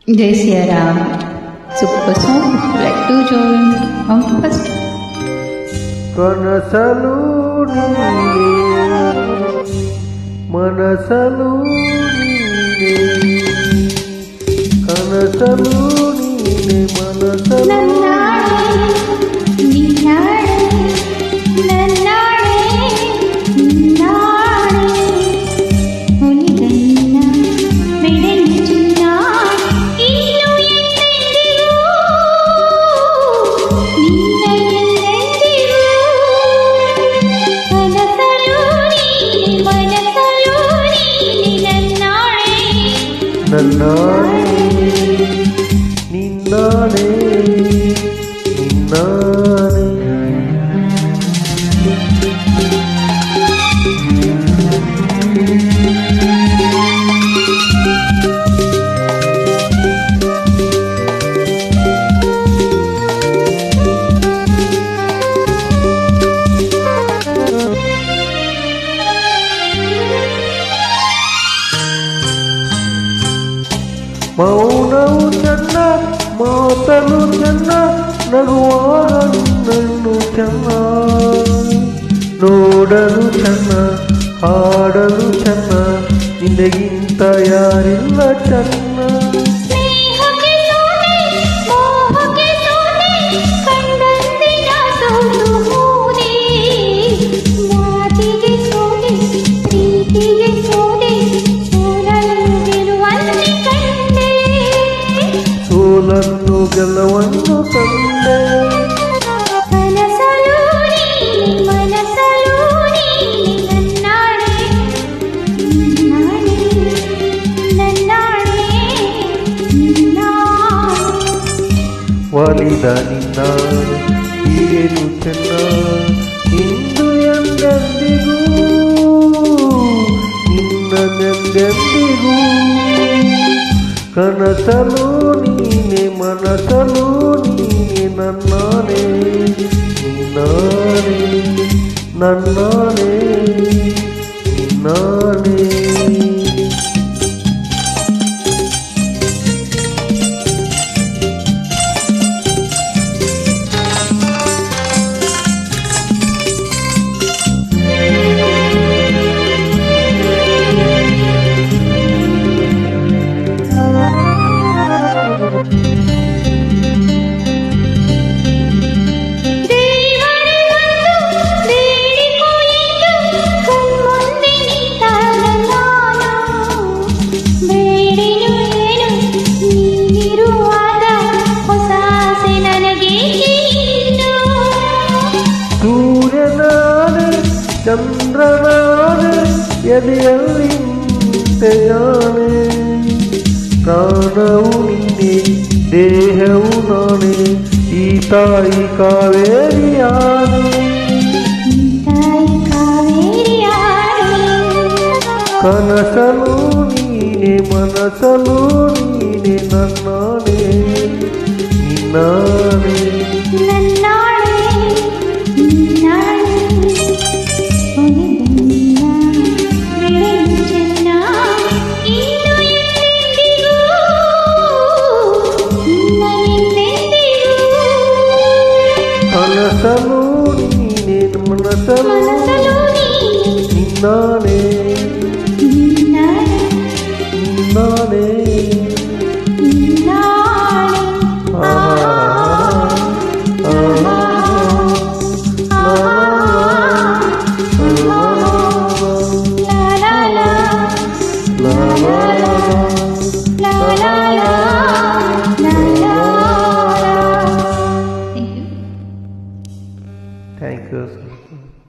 Jai Siya Ram. Super song. Like to join on first. ಕನಸಲು ನೀನೆ ಮನಸಲು ನೀನೆ ಕನಸಲು ನೀನೆ ಮನಸಲು ನನ್ನಾಣೆ ನಿನ್ನಾಣೆ ನಿನ್ನಾಣೆ ಮೌನವು ಚೆನ್ನ ಮಾತಲು ಚೆನ್ನ ನಗುವಾಗ ನಿನ್ನನ್ನು ಚೆನ್ನ ನೋಡಲು ಚೆನ್ನ ಹಾಡಲು ಚೆನ್ನ ನಿನಗಿಂತ ಯಾರಿಲ್ಲ ಚೆನ್ನ ಸೋಲನ್ನು ಗೆಲುವನ್ನು ತಂದೆ ಒಲಿದ ನಿನ್ನ ಏನು ಚೆನ್ನ ಇಂದು ಎಂದೆಂದಿಗೂ ನಿನ್ನದೆಂದೆಂದಿಗೂ ಕನಸಲು ನೀನೆ ಮನಸಲು ನೀನೆ ನನ್ನಾನೆ ನಿನ್ನಾನೆ ನನ್ನಾನೆ ನಿನ್ನಾನೆ ಚಂದ್ರನಾನೆ ಎದೆಯಲ್ಲಿ ನಿಂತೆಯಾನೆ ಪ್ರಾಣವು ನೀನೆ ದೇಹವು ನಾನೇ ಈ ತಾಯಿ ಕಾವೇರಿಯಾನೆ ಕನಸಲು ನೀನೆ ಮನಸಲು ನೀನೆ ನನ್ನಾನೆ ನಿನ್ನಾನೆ ಕನಸಲು ನೀನೆ ಮನಸಲು ನಿನ್ನಾನೆ ನಿನ್ನಾನೆ Thank you.